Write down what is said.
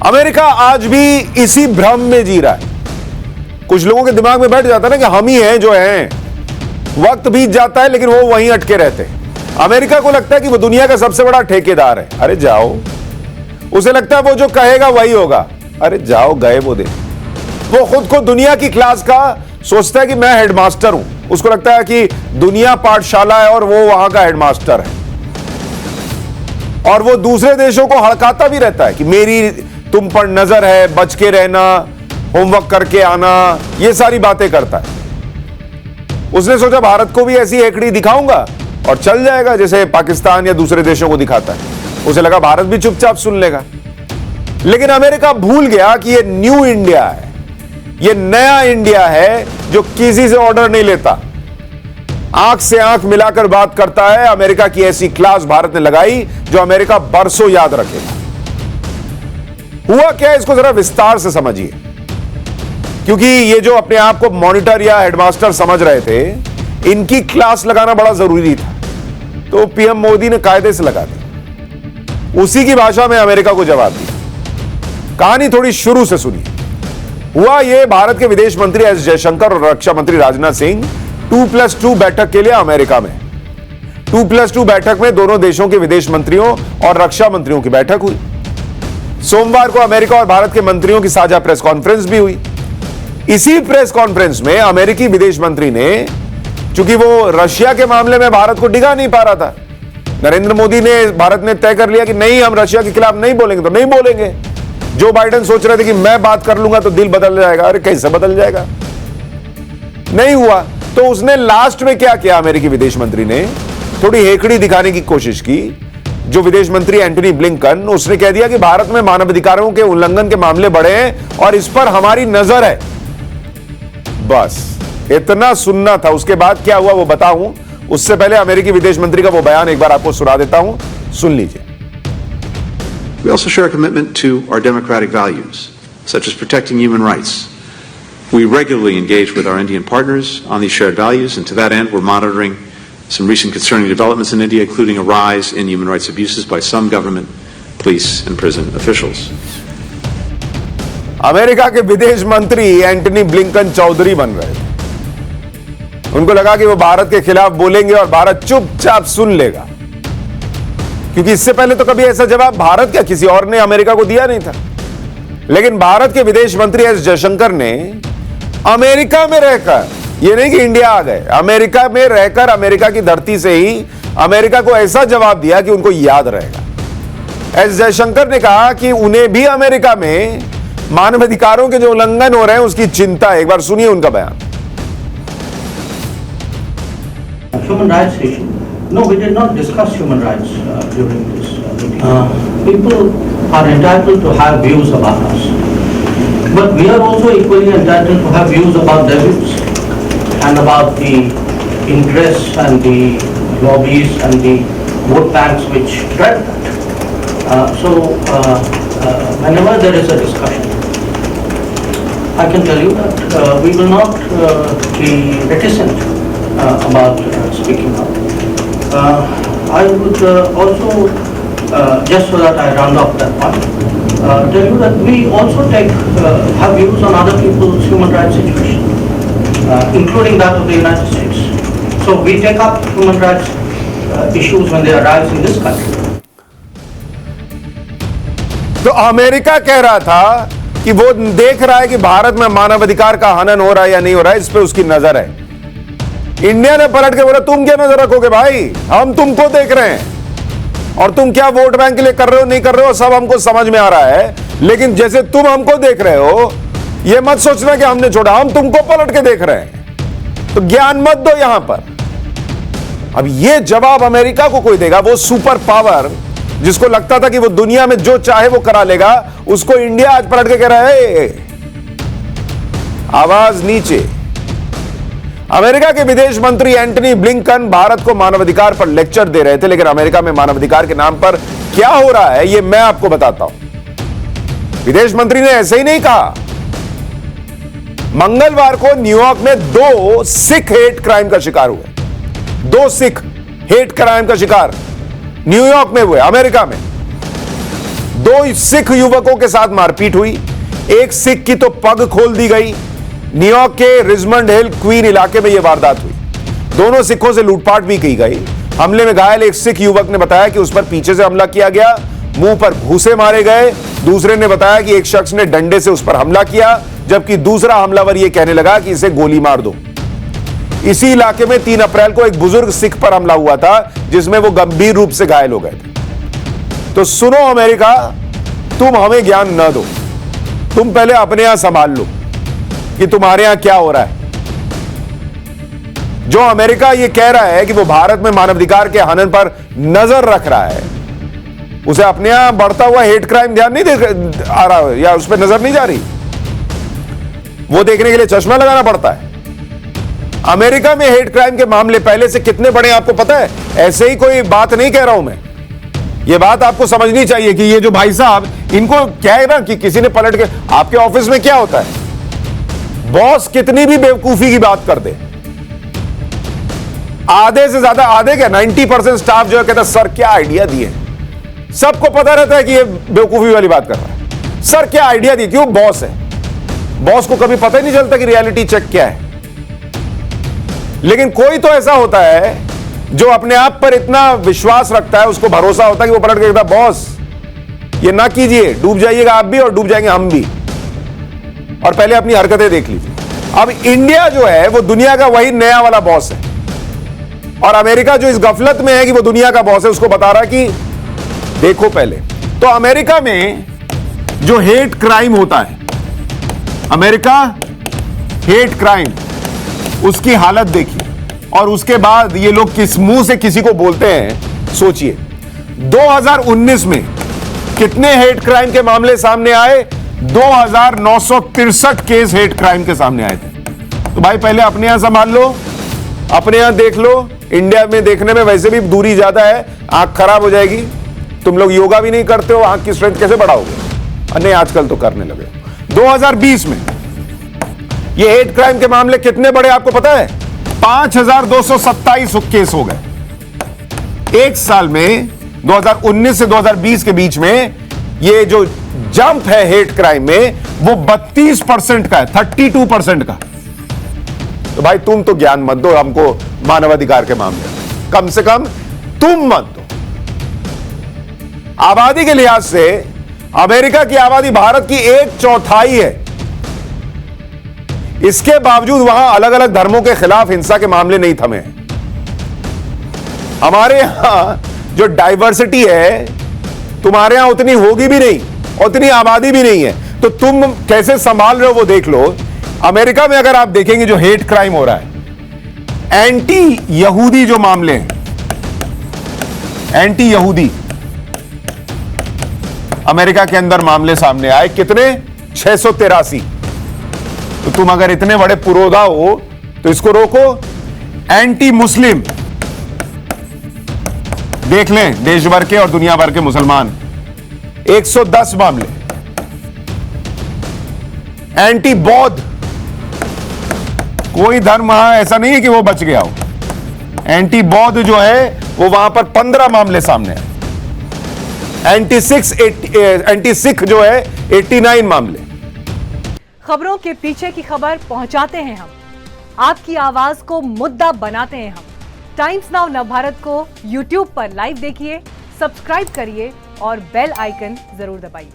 America आज भी इसी भ्रम में जी रहा है। कुछ लोगों के दिमाग में बैठ जाता है ना कि हम ही हैं जो हैं। वक्त बीत जाता है लेकिन वो वहीं अटके रहते हैं। अमेरिका को लगता है कि वो दुनिया का सबसे बड़ा ठेकेदार है। अरे जाओ, उसे लगता है वो जो कहेगा वही होगा। अरे जाओ, गए वो दिन। वो खुद को दुनिया की क्लास का सोचता है कि मैं हेडमास्टर हूं। उसको लगता है कि दुनिया पाठशाला है और वो वहां का हेडमास्टर है। और वो दूसरे देशों को हड़काता भी रहता है कि मेरी तुम पर नजर है, बच के रहना, होमवर्क करके आना, ये सारी बातें करता है। उसने सोचा भारत को भी ऐसी हेकड़ी दिखाऊंगा और चल जाएगा जैसे पाकिस्तान या दूसरे देशों को दिखाता है। उसे लगा भारत भी चुपचाप सुन लेगा। लेकिन अमेरिका भूल गया कि ये न्यू इंडिया है, ये नया इंडिया है जो किसी से ऑर्डर नहीं लेता, आंख से आंख मिलाकर बात करता है। अमेरिका की ऐसी क्लास भारत ने लगाई जो अमेरिका बरसों याद रखेगा। हुआ क्या, इसको जरा विस्तार से समझिए, क्योंकि ये जो अपने आप को मॉनिटर या हेडमास्टर समझ रहे थे, इनकी क्लास लगाना बड़ा जरूरी था। तो पीएम मोदी ने कायदे से लगा दी, उसी की भाषा में अमेरिका को जवाब दिया। कहानी थोड़ी शुरू से सुनिए। हुआ ये, भारत के विदेश मंत्री एस जयशंकर और रक्षा मंत्री राजनाथ सिंह 2+2 बैठक के लिए अमेरिका में। 2+2 बैठक में दोनों देशों के विदेश मंत्रियों और रक्षा मंत्रियों की बैठक हुई। सोमवार को अमेरिका और भारत के मंत्रियों की साझा प्रेस कॉन्फ्रेंस भी हुई। इसी प्रेस कॉन्फ्रेंस में अमेरिकी विदेश मंत्री ने, चूंकि वो रशिया के मामले में भारत को डिगा नहीं पा रहा था, नरेंद्र मोदी ने, भारत ने तय कर लिया कि नहीं, हम रशिया के खिलाफ नहीं बोलेंगे तो नहीं बोलेंगे। जो बाइडेन सोच रहे थे कि मैं बात कर लूंगा तो दिल बदल जाएगा। अरे कैसे बदल जाएगा, नहीं हुआ। तो उसने लास्ट में क्या किया, अमेरिकी विदेश मंत्री ने थोड़ी हेकड़ी दिखाने की कोशिश की। जो विदेश मंत्री एंटनी ब्लिंकन, उसने कह दिया कि भारत में मानवाधिकारों के उल्लंघन के मामले बढ़े हैं और इस पर हमारी नजर है। बस इतना सुनना था। उसके बाद क्या हुआ वो बताऊं, उससे पहले अमेरिकी विदेश मंत्री का वो बयान एक बार आपको सुना देता हूं, सुन लीजिए। We also share a commitment to our democratic values, such as protecting human rights. We regularly engage with our Indian partners on these shared values, and to that end, we're monitoring some recent concerning developments in India, including a rise in human rights abuses by some government, police, and prison officials. America के विदेश मंत्री Antony Blinken Chaudhary बन रहे थे। उनको लगा कि वो भारत के खिलाफ बोलेंगे और भारत चुपचाप सुन लेगा, क्योंकि इससे पहले तो कभी ऐसा जवाब भारत क्या किसी और ने अमेरिका को दिया नहीं था। लेकिन भारत के विदेश मंत्री एस जयशंकर ने अमेरिका में रहकर, ये नहीं कि इंडिया आ गए, अमेरिका में रहकर अमेरिका की धरती से ही अमेरिका को ऐसा जवाब दिया कि उनको याद रहेगा। एस जयशंकर ने कहा कि उन्हें भी अमेरिका में मानवाधिकारों के जो उल्लंघन हो रहे हैं उसकी चिंता है। एक बार सुनिए उनका बयान। Human rights issue. No, we did not discuss human rights during this meeting. People are entitled to have views about us, but we are also equally entitled to have views about their views and about the interests and the lobbies and the vote banks which drive that. Whenever there is a discussion, I can tell you that we will not be reticent about speaking up. I would also, just so that I round off that point, tell you that we also have views on other people's human rights situation, including that of the United States. So we take up human rights issues when they arise in this country. तो America कह रहा था कि वो देख रहा है कि भारत में मानवाधिकार का हनन हो रहा है या नहीं हो रहा है, इस पे उसकी नजर है। इंडिया ने पलट के बोला तुम क्या नजर रखोगे भाई, हम तुमको देख रहे हैं और तुम क्या वोट बैंक के लिए कर रहे हो नहीं कर रहे हो सब हमको समझ में आ रहा है, लेकिन जैसे तुम हमको देख रहे हो ये मत सोचना कि हमने छोड़ा, हम तुमको पलट के देख रहे हैं, तो ज्ञान मत दो यहां पर। अब ये जवाब अमेरिका को कोई देगा, वो सुपर पावर जिसको लगता था कि वो दुनिया में जो चाहे वो करा लेगा, उसको इंडिया आज पलट के कह रहा है आवाज नीचे। अमेरिका के विदेश मंत्री एंटनी ब्लिंकन भारत को मानवाधिकार पर लेक्चर दे रहे थे, लेकिन अमेरिका में मानवाधिकार के नाम पर क्या हो रहा है ये मैं आपको बताता हूं। विदेश मंत्री ने ऐसे ही नहीं कहा। मंगलवार को न्यूयॉर्क में 2 सिख हेट क्राइम का शिकार हुए। 2 सिख हेट क्राइम का शिकार न्यूयॉर्क में हुए, अमेरिका में। 2 सिख युवकों के साथ मारपीट हुई, एक सिख की तो पग खोल दी गई। न्यूयॉर्क के रिचमंड हिल क्वीन इलाके में यह वारदात हुई। दोनों सिखों से लूटपाट भी की गई। हमले में घायल एक सिख युवक ने बताया कि उस पर पीछे से हमला किया गया, मुंह पर घूंसे मारे गए। दूसरे ने बताया कि एक शख्स ने डंडे से उस पर हमला किया, जबकि दूसरा हमलावर यह कहने लगा कि इसे गोली मार दो। इसी इलाके में 3 अप्रैल को एक बुजुर्ग सिख पर हमला हुआ था, जिसमें वो गंभीर रूप से घायल हो गए थे। तो सुनो अमेरिका, तुम हमें ज्ञान न दो, तुम पहले अपने यहां संभाल लो कि तुम्हारे यहां क्या हो रहा है। जो अमेरिका ये कह रहा है कि वो भारत में मानवाधिकार के हनन पर नजर रख रहा है, उसे अपने यहां बढ़ता हुआ हेट क्राइम ध्यान नहीं आ रहा है, या उस पर नजर नहीं जा रही? वो देखने के लिए चश्मा लगाना पड़ता है। अमेरिका में हेट क्राइम के मामले पहले से कितने बड़े आपको पता है? ऐसे ही कोई बात नहीं कह रहा हूं मैं, ये बात आपको समझनी चाहिए कि ये जो भाई साहब, इनको क्या है ना कि किसी ने पलट के, आपके ऑफिस में क्या होता है, बॉस कितनी भी बेवकूफी की बात कर दे, आधे से ज्यादा, आधे क्या 90% स्टाफ जो है कहता सर क्या आइडिया दिए। सबको पता रहता है कि ये बेवकूफी वाली बात कर रहा है, सर क्या आइडिया दिए, क्यों? बॉस है, बॉस को कभी पता ही नहीं चलता कि रियलिटी चेक क्या है। लेकिन कोई तो ऐसा होता है जो अपने आप पर इतना विश्वास रखता है, उसको भरोसा होता है कि वो पलट के कहता बॉस ये ना कीजिए, डूब जाइएगा आप भी और डूब जाएंगे हम भी, और पहले अपनी हरकतें देख लीजिए। अब इंडिया जो है वो दुनिया का वही नया वाला बॉस है, और अमेरिका जो इस गफलत में है कि वो दुनिया का बॉस है, उसको बता रहा कि देखो पहले। तो अमेरिका में जो हेट क्राइम होता है, अमेरिका हेट क्राइम, उसकी हालत देखिए, और उसके बाद ये लोग किस मुंह से किसी को बोलते हैं। सोचिए 2019 में कितने हेट क्राइम के मामले सामने आए? 2963 केस हेट क्राइम के सामने आए थे। तो भाई पहले अपने यहां संभाल लो, अपने यहां देख लो। इंडिया में देखने में वैसे भी दूरी ज्यादा है, आंख खराब हो जाएगी। तुम लोग योगा भी नहीं करते हो, आंख की स्ट्रेंथ कैसे बढ़ाओगे? नहीं, आजकल तो करने लगे। 2020 में ये हेट क्राइम के मामले कितने बड़े आपको पता है? 5227 केस हो गए एक साल में। 2019 से 2020 के बीच में ये जो जंप है हेट क्राइम में, वो 32% का है, 32% का। तो भाई तुम तो ज्ञान मत दो हमको मानवाधिकार के मामले, कम से कम तुम मत दो। आबादी के लिहाज से अमेरिका की आबादी भारत की 1/4 है। इसके बावजूद वहां अलग अलग धर्मों के खिलाफ हिंसा के मामले नहीं थमे। हमारे यहां जो डाइवर्सिटी है, तुम्हारे यहां उतनी होगी भी नहीं, उतनी आबादी भी नहीं है, तो तुम कैसे संभाल रहे हो वो देख लो। अमेरिका में अगर आप देखेंगे जो हेट क्राइम हो रहा है, एंटी यहूदी जो मामले हैं, एंटी यहूदी अमेरिका के अंदर मामले सामने आए कितने? 683। तो तुम अगर इतने बड़े पुरोधा हो तो इसको रोको। एंटी मुस्लिम देख लें, देश भर के और दुनिया भर के मुसलमान, 110 मामले। एंटी बौद्ध, कोई धर्म वहां ऐसा नहीं है कि वो बच गया हो। एंटी बौद्ध जो है वो वहां पर 15 मामले सामने हैं। एंटी सिख जो है 89 मामले। खबरों के पीछे की खबर पहुंचाते हैं हम, आपकी आवाज को मुद्दा बनाते हैं हम। टाइम्स नाउ नवभारत को YouTube पर लाइव देखिए, सब्सक्राइब करिए और बेल आइकन जरूर दबाइए।